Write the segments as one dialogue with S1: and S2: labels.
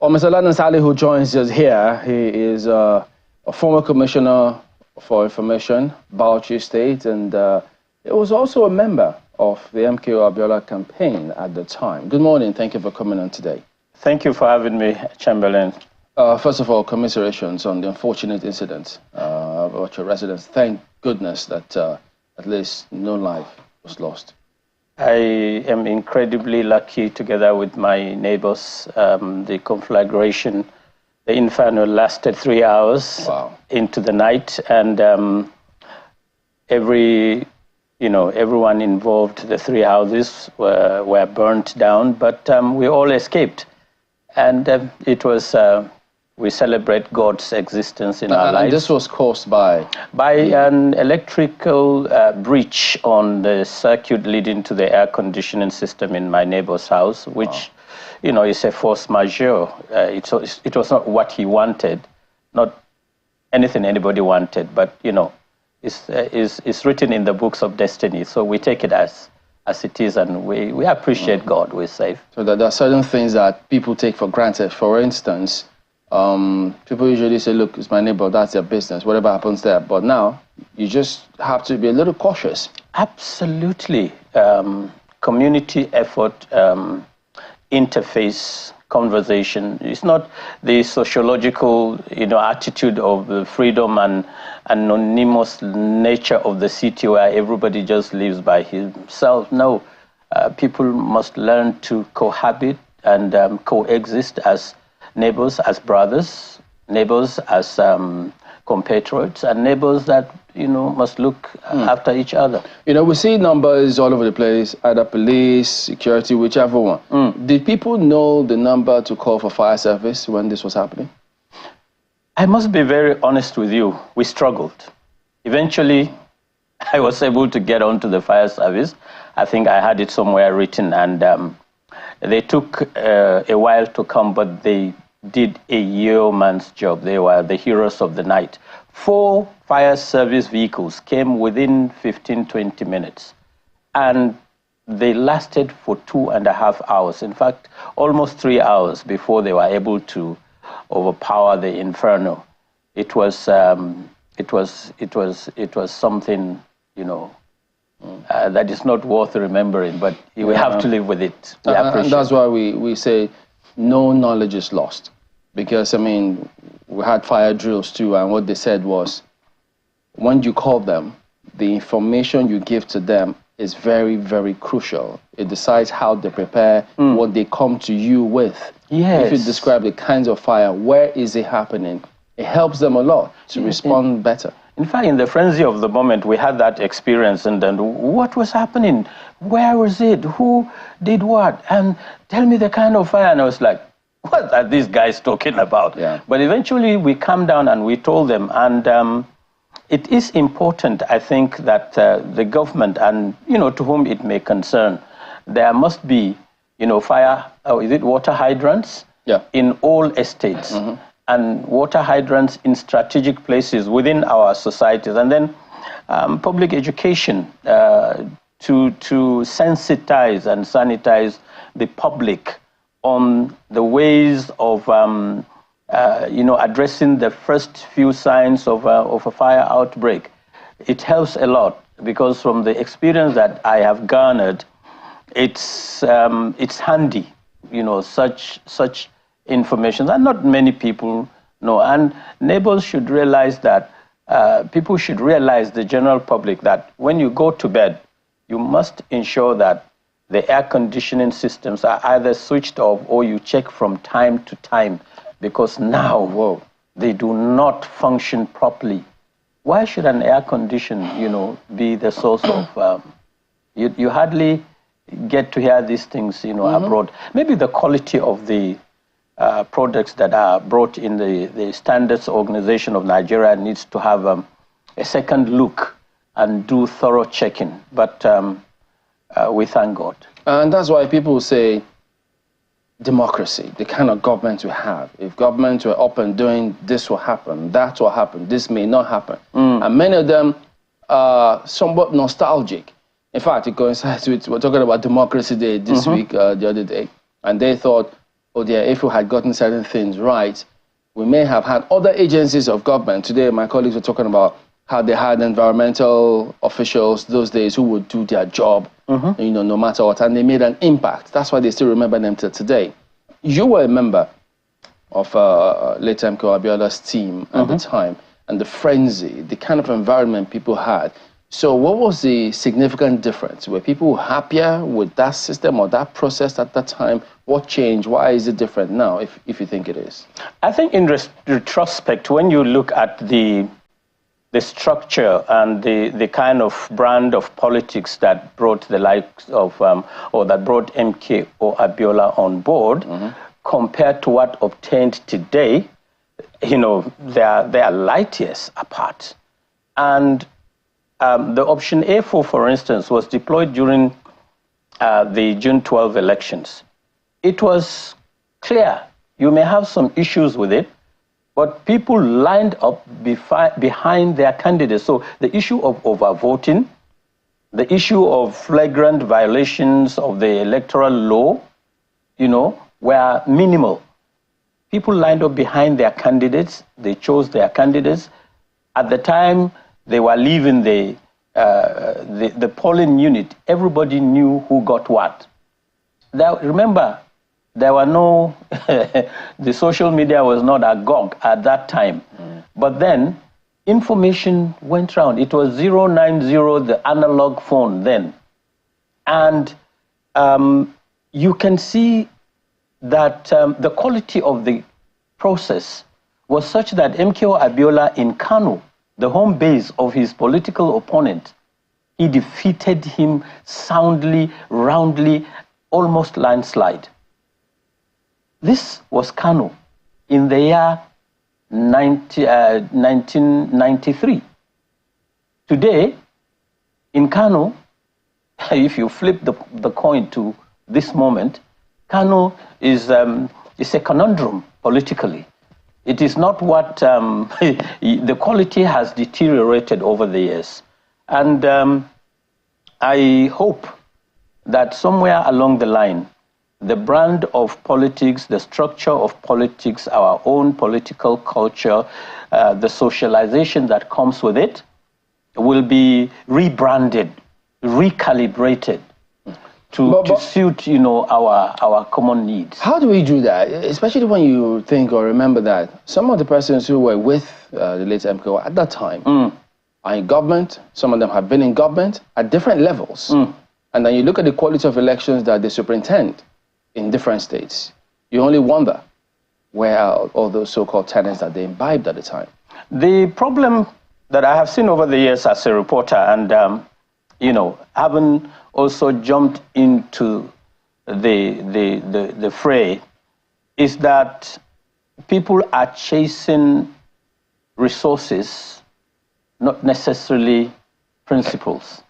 S1: Well, Mr. Laden Saleh, who joins us here, he is a former commissioner for information, Bauchi State, and he was also a member of the MKO Abiola campaign at the time. Good morning. Thank you for coming on today.
S2: Thank you for having me, Chamberlain.
S1: First of all, commiserations on the unfortunate incident about your residence. Thank goodness that at least no life was lost.
S2: I am incredibly lucky, together with my neighbors. The conflagration, the inferno lasted 3 hours into the night, and everyone involved, the 3 houses were burnt down, but we all escaped. And it was, we celebrate God's existence in our lives.
S1: And this was caused by?
S2: By an electrical breach on the circuit leading to the air conditioning system in my neighbor's house, which, is a force majeure. It was not what he wanted, not anything anybody wanted, but, it's written in the books of destiny. So we take it as it is, and we appreciate God. We're safe.
S1: So there are certain things that people take for granted. For instance, people usually say, look, it's my neighbor, that's their business, whatever happens there. But now, you just have to be a little cautious.
S2: Absolutely. Community effort, interface, conversation. It's not the sociological, attitude of the freedom and anonymous nature of the city where everybody just lives by himself. No, people must learn to cohabit and coexist as neighbors, as brothers, neighbors as compatriots, and neighbors that, must look after each other.
S1: We see numbers all over the place, either police, security, whichever one. Did people know the number to call for fire service when this was happening?
S2: I must be very honest with you. We struggled. Eventually, I was able to get onto the fire service. I think I had it somewhere written, and they took a while to come, but they did a yeoman's job. They were the heroes of the night. 4 fire service vehicles came within 15-20 minutes, and they lasted for 2.5 hours. In fact, almost 3 hours before they were able to overpower the inferno. It was something, that is not worth remembering, but we have to live with it.
S1: And that's why we say no knowledge is lost. Because, we had fire drills too, and what they said was, when you call them, the information you give to them is very, very crucial. It decides how they prepare, what they come to you with.
S2: Yes.
S1: If you describe the kinds of fire, where is it happening? It helps them a lot to respond better.
S2: In fact, in the frenzy of the moment, we had that experience, and then what was happening? Where was it? Who did what? And tell me the kind of fire. And I was like, what are these guys talking about?
S1: Yeah.
S2: But eventually we calmed down and we told them, and it is important, I think, that the government and, to whom it may concern, there must be, water hydrants in all estates, and water hydrants in strategic places within our societies, and then public education to sensitize and sanitize the public on the ways of, addressing the first few signs of a fire outbreak. It helps a lot, because from the experience that I have garnered, it's handy, such information that not many people know. And neighbors should realize that, people should realize, the general public, that when you go to bed, you must ensure that the air conditioning systems are either switched off or you check from time to time, because now they do not function properly. Why should an air condition, be the source of, you hardly get to hear these things, abroad. Maybe the quality of the products that are brought in the Standards Organization of Nigeria needs to have a second look and do thorough checking. But we thank God.
S1: And that's why people say democracy, the kind of government we have. If government were up and doing, this will happen, that will happen, this may not happen. And many of them are somewhat nostalgic. In fact, it coincides with, we're talking about Democracy Day this week, the other day, and they thought oh dear, if we had gotten certain things right, we may have had other agencies of government. Today, my colleagues were talking about how they had environmental officials those days who would do their job, no matter what, and they made an impact. That's why they still remember them till today. You were a member of late MKO Abiola's team at the time, and the frenzy, the kind of environment people had. So what was the significant difference? Were people happier with that system or that process at that time? What changed? Why is it different now, if you think it is?
S2: I think in retrospect, when you look at the structure and the kind of brand of politics that brought the likes of, or that brought MKO Abiola on board, compared to what obtained today, they are light years apart. And the option A4, for instance, was deployed during the June 12 elections. It was clear. You may have some issues with it, but people lined up behind their candidates. So the issue of overvoting, the issue of flagrant violations of the electoral law, were minimal. People lined up behind their candidates. They chose their candidates. At the time they were leaving the polling unit, everybody knew who got what. Remember, there were no, the social media was not agog at that time. But then information went round. It was 090, the analog phone then. And you can see that the quality of the process was such that MKO Abiola in Kano, the home base of his political opponent, he defeated him soundly, roundly, almost landslide. This was Kano in the year 1993. Today, in Kano, if you flip the coin to this moment, Kano is a conundrum politically. It is not what the quality has deteriorated over the years. And I hope that somewhere along the line, the brand of politics, the structure of politics, our own political culture, the socialization that comes with it, will be rebranded, recalibrated to suit, our common needs.
S1: How do we do that? Especially when you think or remember that some of the persons who were with the late MKO at that time are in government. Some of them have been in government at different levels. And then you look at the quality of elections that they superintend in different states. You only wonder where are all those so-called tenets that they imbibed at the time.
S2: The problem that I have seen over the years as a reporter, and having also jumped into the fray, is that people are chasing resources, not necessarily principles.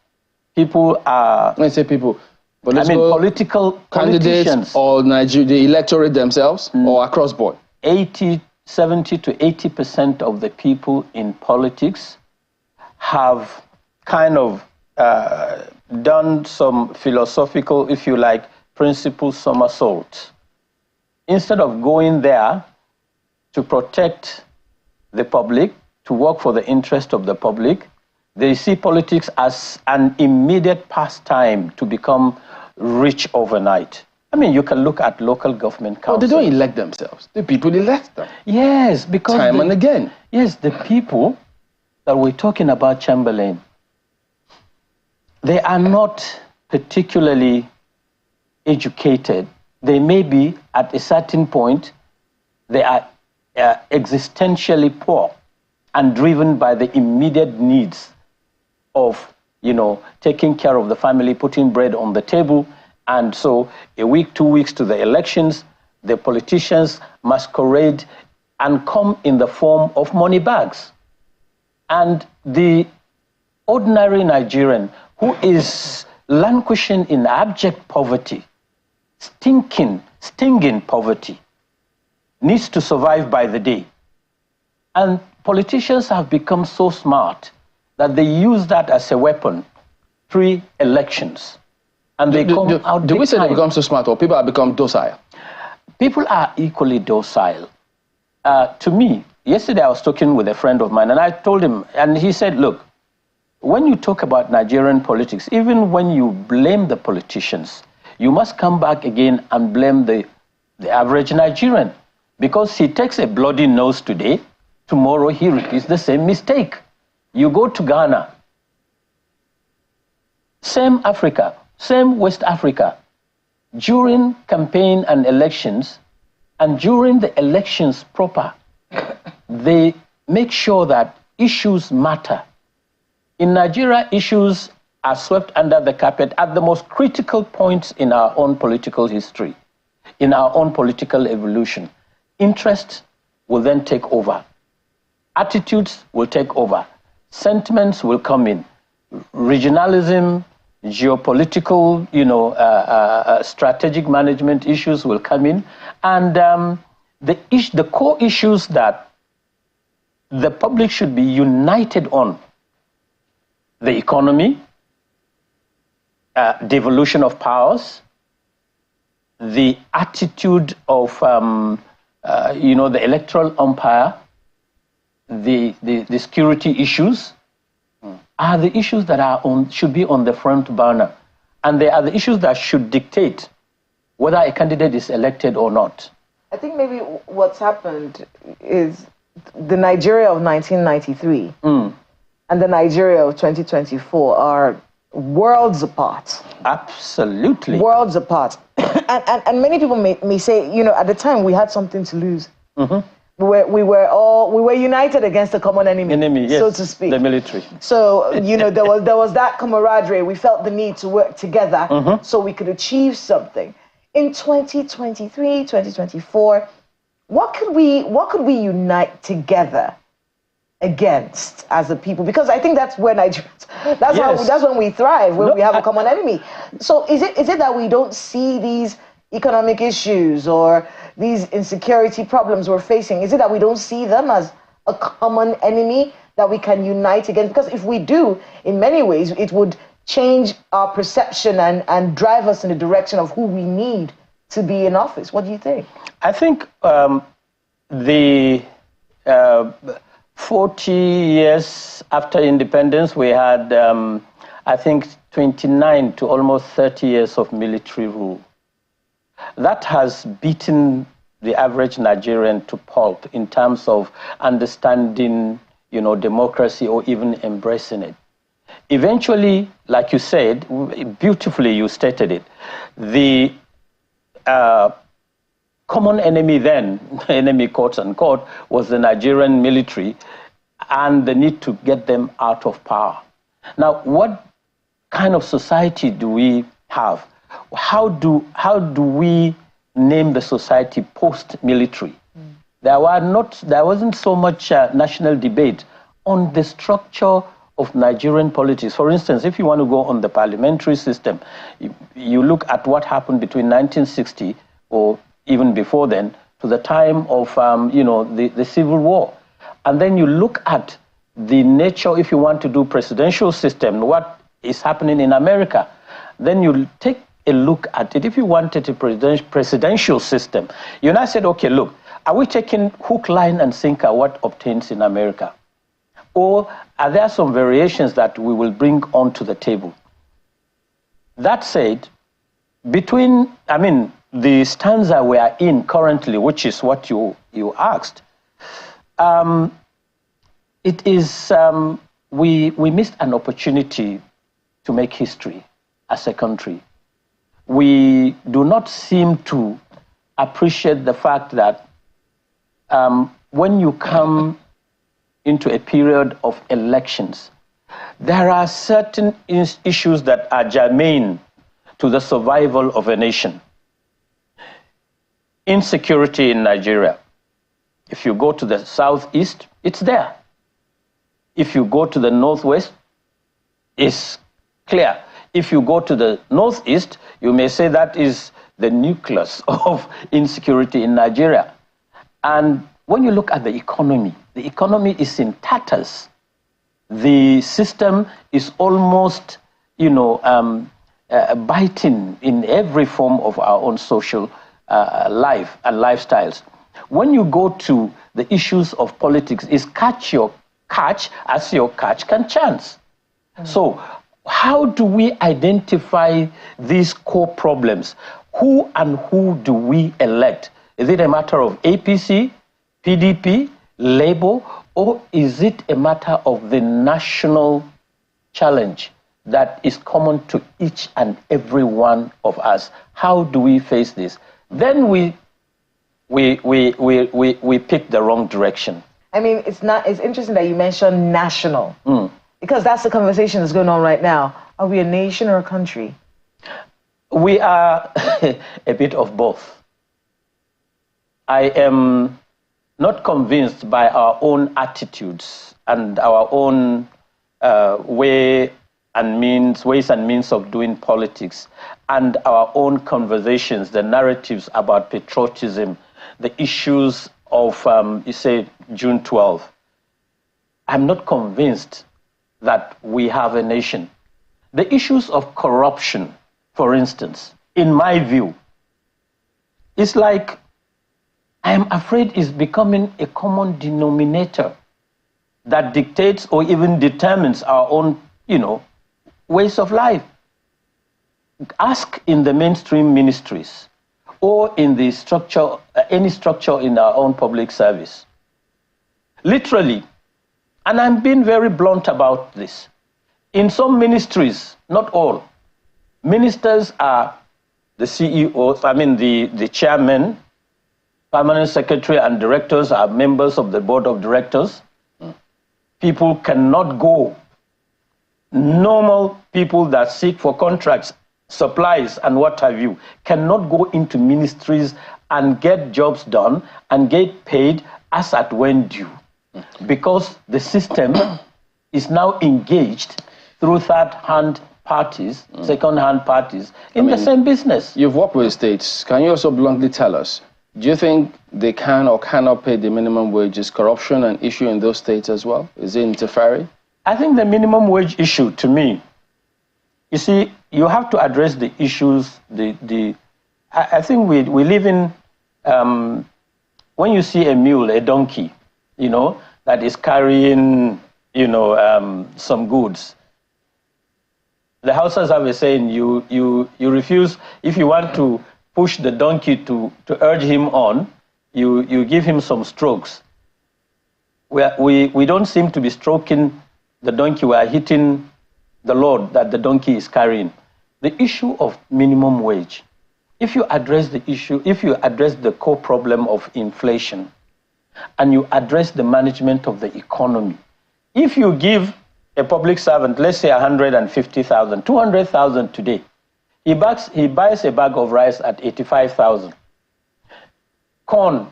S2: People are...
S1: When I say people,
S2: political
S1: candidates or the electorate themselves, or across board?
S2: 70 to 80% of the people in politics have kind of done some philosophical, if you like, principle somersault. Instead of going there to protect the public, to work for the interest of the public, they see politics as an immediate pastime to become rich overnight. I mean, you can look at local government councils.
S1: But they don't elect themselves. The people elect them.
S2: Yes, because...
S1: Time and again.
S2: Yes, the people that we're talking about, Chamberlain, they are not particularly educated. They may be, at a certain point, they are existentially poor and driven by the immediate needs of, taking care of the family, putting bread on the table. And so a week, 2 weeks to the elections, the politicians masquerade and come in the form of money bags. And the ordinary Nigerian who is languishing in abject poverty, stinging poverty, needs to survive by the day. And politicians have become so smart that they use that as a weapon pre-elections. And they come out.
S1: Do we say they become so smart, or people have become docile?
S2: people are equally docile. To me, yesterday I was talking with a friend of mine, and I told him, and he said, look, when you talk about Nigerian politics, even when you blame the politicians, you must come back again and blame the average Nigerian, because he takes a bloody nose today, tomorrow he repeats the same mistake. You go to Ghana, same Africa, same West Africa, during campaign and elections, and during the elections proper, they make sure that issues matter. In Nigeria, issues are swept under the carpet at the most critical points in our own political history, in our own political evolution. Interest will then take over. Attitudes will take over. Sentiments will come in. Regionalism, geopolitical, strategic management issues will come in. And the core issues that the public should be united on: the economy, devolution of powers, the attitude of the electoral umpire, the security issues, are the issues that should be on the front burner. And they are the issues that should dictate whether a candidate is elected or not.
S3: I think maybe what's happened is the Nigeria of 1993 and the Nigeria of 2024 are worlds apart.
S2: Absolutely.
S3: Worlds apart. and many people may say, at the time we had something to lose. We were united against a common enemy,
S2: yes,
S3: so to speak.
S2: The military.
S3: So, there was that camaraderie. We felt the need to work together so we could achieve something. In 2023, 2024, what could we unite together against as a people? Because I think that's where Nigerians, that's when we thrive, when we have a common enemy. So is it that we don't see these economic issues or these insecurity problems we're facing? Is it that we don't see them as a common enemy that we can unite against? Because if we do, in many ways, it would change our perception and drive us in the direction of who we need to be in office. What do you think?
S2: I think the 40 years after independence, we had, I think, 29 to almost 30 years of military rule. That has beaten the average Nigerian to pulp in terms of understanding, democracy or even embracing it. Eventually, like you said, beautifully you stated it, the common enemy then, enemy quotes unquote, was the Nigerian military and the need to get them out of power. Now, what kind of society do we have? How do we name the society post-military? There wasn't so much national debate on the structure of Nigerian politics. For instance, if you want to go on the parliamentary system, you look at what happened between 1960 or even before then to the time of the Civil War, and then you look at the nature, if you want to do presidential system, what is happening in America, then you take a look at it. If you wanted a presidential system, you now said, okay, look, are we taking hook, line, and sinker what obtains in America? Or are there some variations that we will bring onto the table? That said, the stanza we are in currently, which is what you asked, it is, we missed an opportunity to make history as a country. We do not seem to appreciate the fact that when you come into a period of elections, there are certain issues that are germane to the survival of a nation. Insecurity in Nigeria. If you go to the southeast, it's there. If you go to the northwest, it's clear. If you go to the northeast, you may say that is the nucleus of insecurity in Nigeria. And when you look at the economy is in tatters. The system is almost, biting in every form of our own social life and lifestyles. When you go to the issues of politics, is catch as your catch can chance. So how do we identify these core problems? Who and who do we elect? Is it a matter of APC, PDP, Labour, or is it a matter of the national challenge that is common to each and every one of us? How do we face this? Then we pick the wrong direction.
S3: I mean, it's interesting that you mentioned national, because that's the conversation that's going on right now. Are we a nation or a country?
S2: We are a bit of both. I am not convinced by our own attitudes and our own ways and means of doing politics, and our own conversations, the narratives about patriotism, the issues of, you say, June 12th. I'm not convinced that we have a nation. The issues of corruption, for instance, in my view, it's like, I'm afraid it's becoming a common denominator that dictates or even determines our own, ways of life. Ask in the mainstream ministries or in the structure, any structure in our own public service. Literally, and I'm being very blunt about this, in some ministries, not all, ministers are the CEOs, the chairman, permanent secretary and directors are members of the board of directors. People cannot go. Normal people that seek for contracts, supplies, and what have you, cannot go into ministries and get jobs done and get paid as at when due, because the system is now engaged through third-hand parties, second-hand parties in the same business.
S1: You've worked with states. Can you also bluntly tell us, do you think they can or cannot pay the minimum wage? Is corruption an issue in those states as well? Is it interfering?
S2: I think the minimum wage issue, to me, you see, you have to address the issues. I think we live in, when you see a mule, a donkey, that is carrying, some goods. The Hausas have a saying, you refuse, if you want to push the donkey to urge him on, you give him some strokes. We don't seem to be stroking the donkey, we are hitting the load that the donkey is carrying. The issue of minimum wage, if you address the issue, if you address the core problem of inflation, and you address the management of the economy, if you give a public servant, let's say 150,000, 200,000 today, he buys a bag of rice at 85,000, corn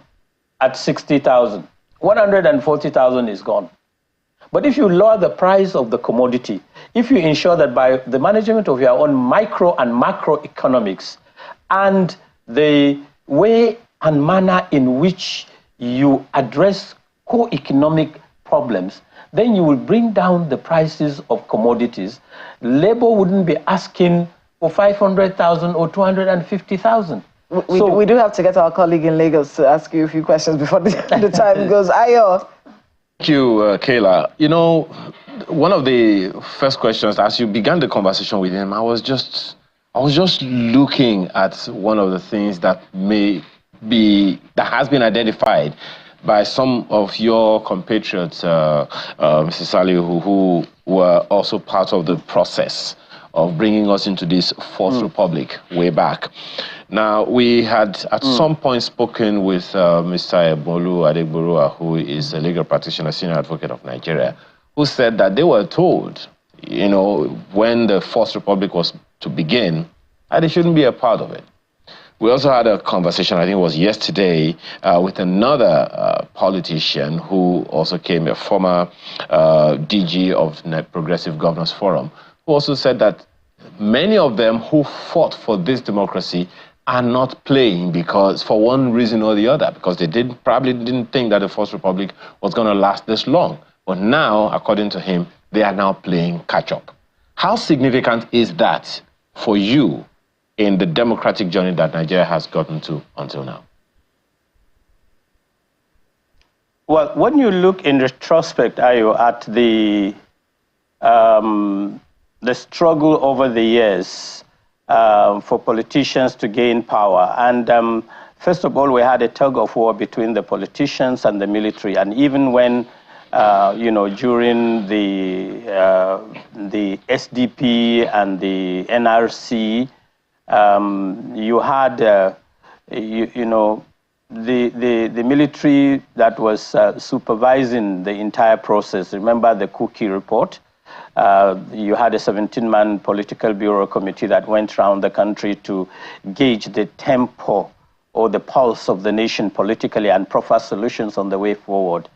S2: at 60,000, 140,000 is gone. But if you lower the price of the commodity, if you ensure that by the management of your own micro and macro economics and the way and manner in which you address core economic problems, then you will bring down the prices of commodities. Labor wouldn't be asking for 500,000 or 250,000.
S3: We do have to get our colleague in Lagos to ask you a few questions before the time goes. Ayo.
S4: Thank you, Kayla. One of the first questions, as you began the conversation with him, I was just looking at one of the things that has been identified by some of your compatriots, Mr. Saliu, who were also part of the process of bringing us into this Fourth Republic way back. Now, we had at some point spoken with Mr. Ebolu Adegborua, who is a legal practitioner, senior advocate of Nigeria, who said that they were told, when the Fourth Republic was to begin, that they shouldn't be a part of it. We also had a conversation, I think it was yesterday, with another politician who also came, a former DG of Progressive Governors Forum, who also said that many of them who fought for this democracy are not playing because, for one reason or the other, because they probably didn't think that the Fourth Republic was going to last this long. But now, according to him, they are now playing catch-up. How significant is that for you in the democratic journey that Nigeria has gotten to until now?
S2: Well, when you look in retrospect, Ayo, at the struggle over the years for politicians to gain power, and first of all, we had a tug of war between the politicians and the military, and even when you know, during the SDP and the NRC, you had you know, the military that was supervising the entire process. Remember the Cookie report? You had a 17-man political bureau committee that went around the country to gauge the tempo or the pulse of the nation politically and proffer solutions on the way forward.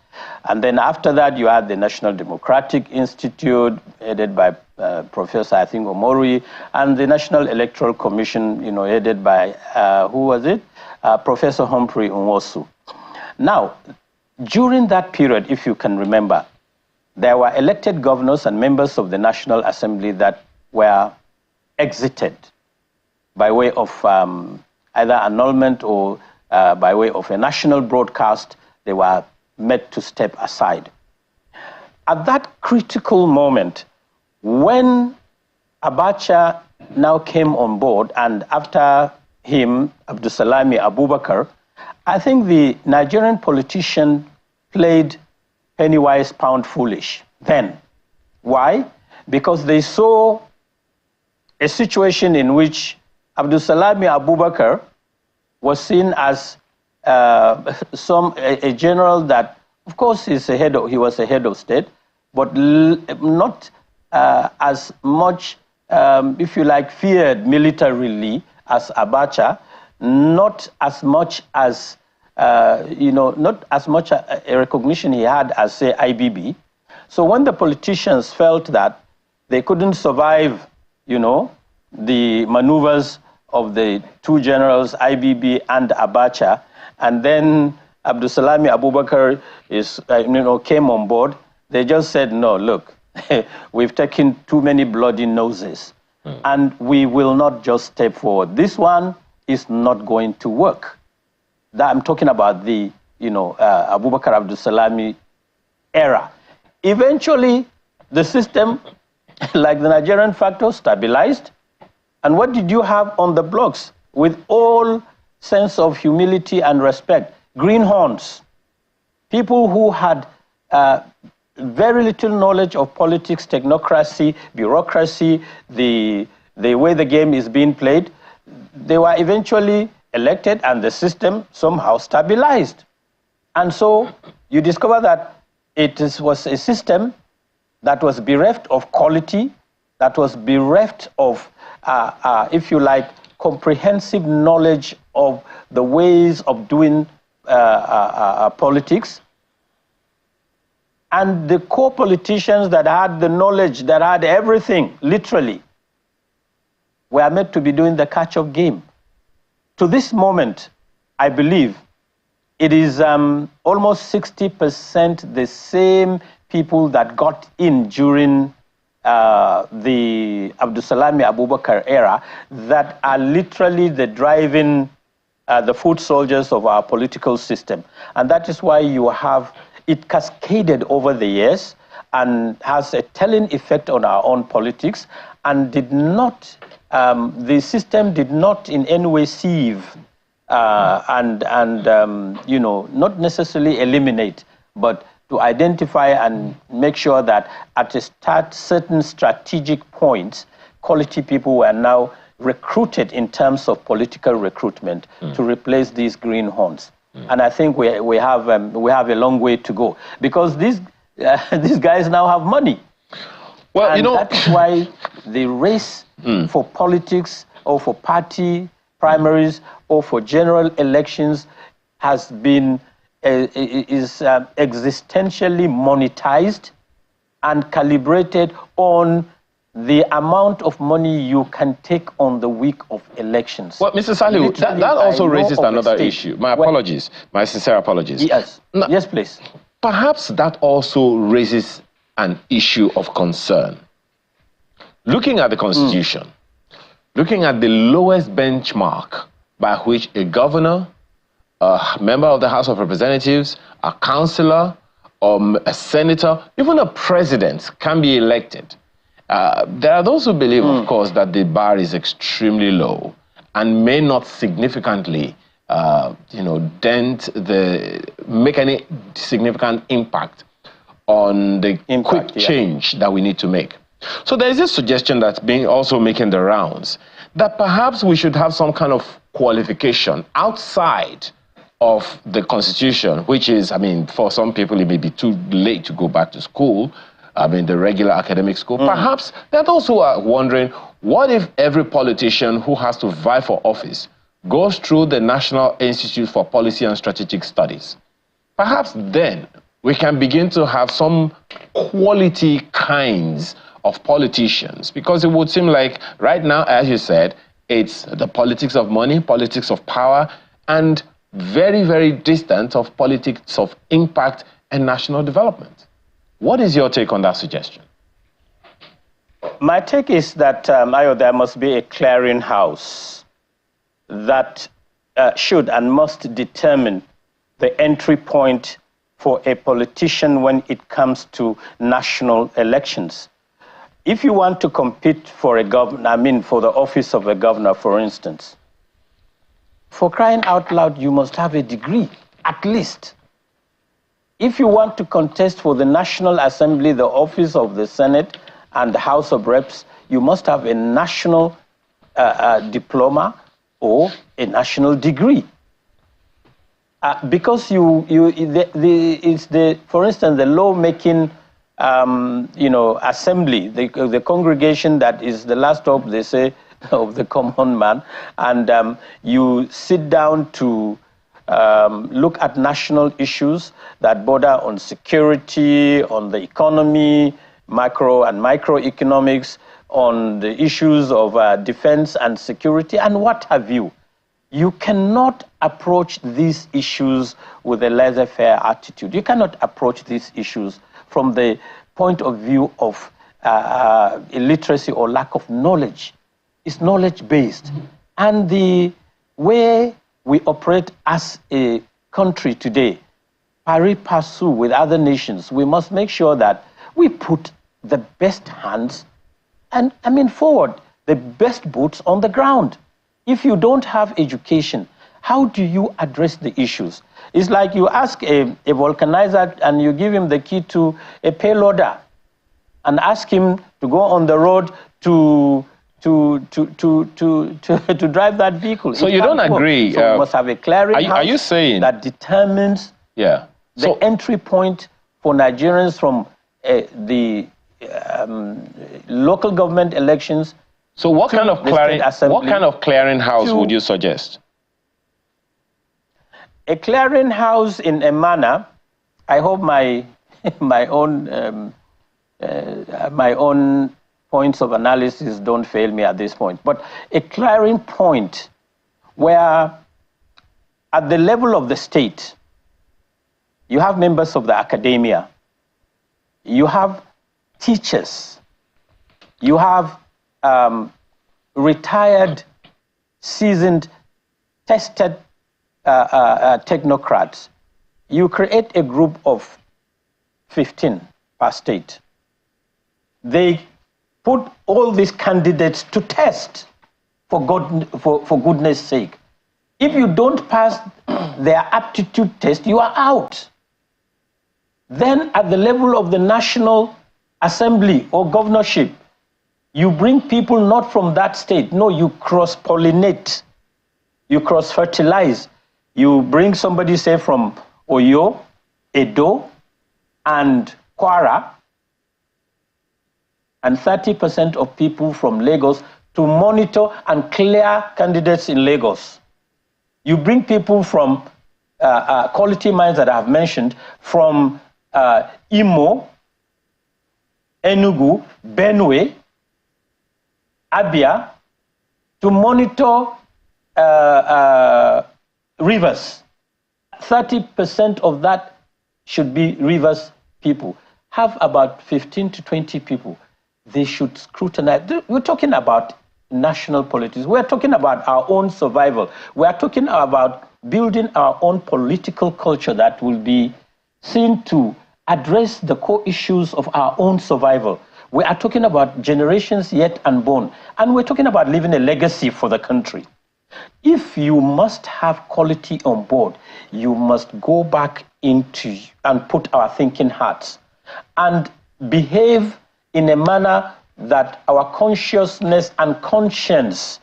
S2: And then after that, you had the National Democratic Institute, headed by Professor, I think, Omori, and the National Electoral Commission, you know, headed by, who was it? Professor Humphrey Nwosu. Now, during that period, if you can remember, there were elected governors and members of the National Assembly that were exited by way of either annulment or by way of a national broadcast. They were made to step aside. At that critical moment, when Abacha now came on board, and after him, Abdusalami Abubakar, I think the Nigerian politician played penny wise, pound foolish then. Why? Because they saw a situation in which Abdusalami Abubakar was seen as a general that, of course, he was a head of state, but not as much, if you like, feared militarily as Abacha, not as much as, you know, not as much a recognition he had as, say, IBB. So when the politicians felt that they couldn't survive, you know, the maneuvers of the two generals, IBB and Abacha, and then Abdusalami Abubakar you know, came on board, they just said, no, look, we've taken too many bloody noses, and we will not just step forward. This one is not going to work. That I'm talking about the, you know, Abubakar Abdusalami era. Eventually, the system, like the Nigerian factor, stabilized. And what did you have on the blocks? With all sense of humility and respect, greenhorns, people who had very little knowledge of politics, technocracy, bureaucracy, the way the game is being played. They were eventually elected and the system somehow stabilized. And so you discover that it was a system that was bereft of quality, that was bereft of, if you like, comprehensive knowledge of the ways of doing politics. And the core politicians that had the knowledge, that had everything, literally, were meant to be doing the catch-up game. To this moment, I believe, it is almost 60% the same people that got in during the Abdusalami Abubakar era that are literally the driving, the foot soldiers of our political system. And that is why you have it cascaded over the years and has a telling effect on our own politics, and did not, the system did not in any way sieve you know, not necessarily eliminate, but to identify and make sure that at certain strategic points, quality people were now recruited in terms of political recruitment to replace these greenhorns. And I think we have a long way to go, because these guys now have money. Well, and you know, that is why the race for politics or for party primaries or for general elections has been existentially monetized and calibrated on the amount of money you can take on the week of elections.
S4: Well, Mr. Salihu, that also raises another issue. My apologies, my sincere apologies.
S2: Yes, now, yes, please.
S4: Perhaps that also raises an issue of concern. Looking at the Constitution, looking at the lowest benchmark by which a governor, a member of the House of Representatives, a councillor, a senator, even a president can be elected. There are those who believe, of course, that the bar is extremely low and may not significantly, make any significant impact on the quick change that we need to make. So there is this suggestion that's also making the rounds, that perhaps we should have some kind of qualification outside of the Constitution, which is, I mean, for some people it may be too late to go back to school, I mean, the regular academic school. Perhaps there are those who are wondering, what if every politician who has to vie for office goes through the National Institute for Policy and Strategic Studies? Perhaps then we can begin to have some quality kinds of politicians, because it would seem like right now, as you said, it's the politics of money, politics of power, and very, very distant of politics of impact and national development. What is your take on that suggestion?
S2: My take is that, there must be a clearinghouse that should and must determine the entry point for a politician when it comes to national elections. If you want to compete for for the office of a governor, for instance, for crying out loud, you must have a degree, at least. If you want to contest for the National Assembly, the office of the Senate and the House of Reps, you must have a national diploma or a national degree. Because for instance, the lawmaking assembly, the congregation that is the last hope, they say, of the common man, and you sit down to look at national issues that border on security, on the economy, macro and microeconomics, on the issues of defense and security, and what have you. You cannot approach these issues with a laissez-faire attitude. You cannot approach these issues from the point of view of illiteracy or lack of knowledge. It's knowledge-based. And the way we operate as a country today, pari passu with other nations, we must make sure that we put the best hands and, forward, the best boots on the ground. If you don't have education, how do you address the issues? It's like you ask a vulcanizer and you give him the key to a payloader and ask him to go on the road to drive that vehicle.
S4: So you don't agree?
S2: So we must have a clearinghouse
S4: are you saying
S2: that determines the entry point for Nigerians from the local government elections.
S4: So what kind of clearinghouse would you suggest?
S2: A clearinghouse in a manner, I hope my own points of analysis don't fail me at this point, but a clearing point where at the level of the state, you have members of the academia, you have teachers, you have retired, seasoned, tested technocrats. You create a group of 15 per state. They put all these candidates to test for goodness sake. If you don't pass their aptitude test, you are out. Then at the level of the National Assembly or governorship, you bring people not from that state. No, you cross-pollinate, you cross-fertilize. You bring somebody, say, from Oyo, Edo, and Kwara, and 30% of people from Lagos to monitor and clear candidates in Lagos. You bring people from quality mines that I have mentioned, from Imo, Enugu, Benue, Abia, to monitor rivers. 30% of that should be rivers people. Have about 15 to 20 people. They should scrutinize. We're talking about national politics. We're talking about our own survival. We're talking about building our own political culture that will be seen to address the core issues of our own survival. We are talking about generations yet unborn, and we're talking about leaving a legacy for the country. If you must have quality on board, you must go back into and put our thinking hats and behave in a manner that our consciousness and conscience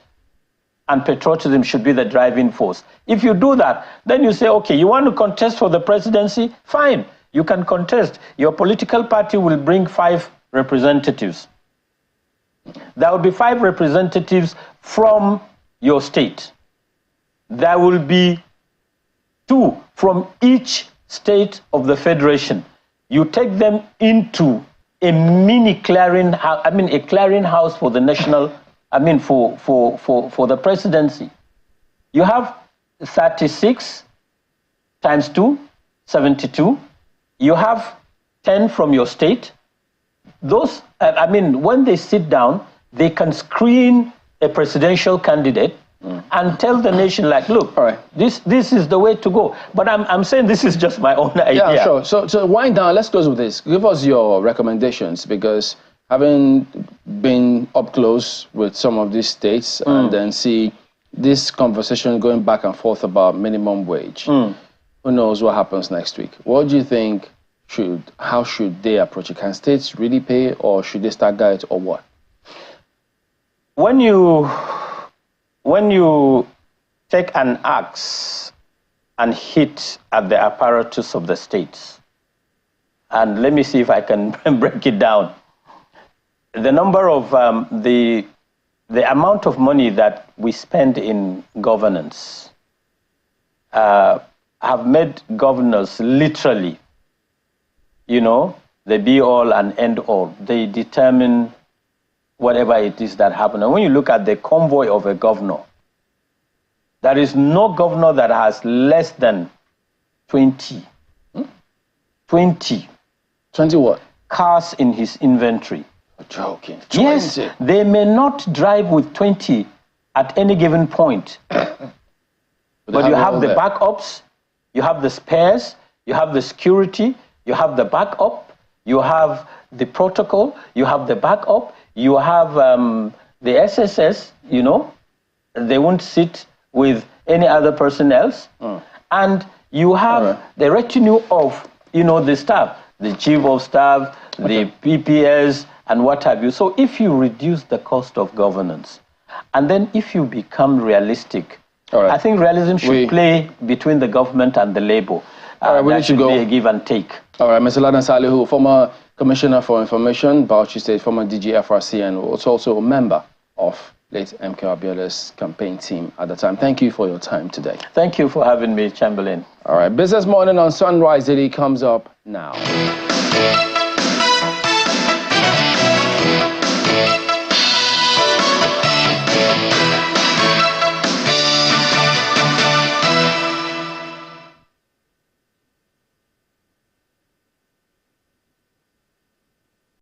S2: and patriotism should be the driving force. If you do that, then you say, okay, you want to contest for the presidency? Fine, you can contest. Your political party will bring 5 representatives. There will be 5 representatives from your state. There will be 2 from each state of the federation. You take them into a mini clearinghouse, a clearinghouse for the national, for the presidency. You have 36 times 2, 72. You have 10 from your state. Those, when they sit down, they can screen a presidential candidate and tell the nation, like, look, all right, this is the way to go. But I'm saying this is just my own idea.
S1: Yeah, sure. So wind down, let's close with this. Give us your recommendations, because having been up close with some of these states and then see this conversation going back and forth about minimum wage, who knows what happens next week? What do you think how should they approach it? Can states really pay, or should they stagger it, or what?
S2: When you take an axe and hit at the apparatus of the states, and let me see if I can break it down. The number of, the amount of money that we spend in governance have made governors literally, the be-all and end-all. They determine whatever it is that happens. And when you look at the convoy of a governor, there is no governor that has less than 20
S1: what?
S2: Cars in his inventory.
S1: You're joking.
S2: 20. Yes, they may not drive with 20 at any given point. But you have the backups, you have the spares, you have the security, you have the backup, you have the protocol, you have the backup, you have the SSS, they won't sit with any other person else. And you have the retinue of, the staff, the chief of staff, the PPS, and what have you. So if you reduce the cost of governance, and then if you become realistic, I think realism should play between the government and the labor.
S1: We need to go.
S2: Be a give and take.
S1: All right, Mr. Ladan Salihu, former Commissioner for Information, Bauchi State, former DG/FRC, and also a member of late MK Abiola's campaign team at the time. Thank you for your time today.
S2: Thank you for having me, Chamberlain.
S1: All right, Business Morning on Sunrise Daily comes up now.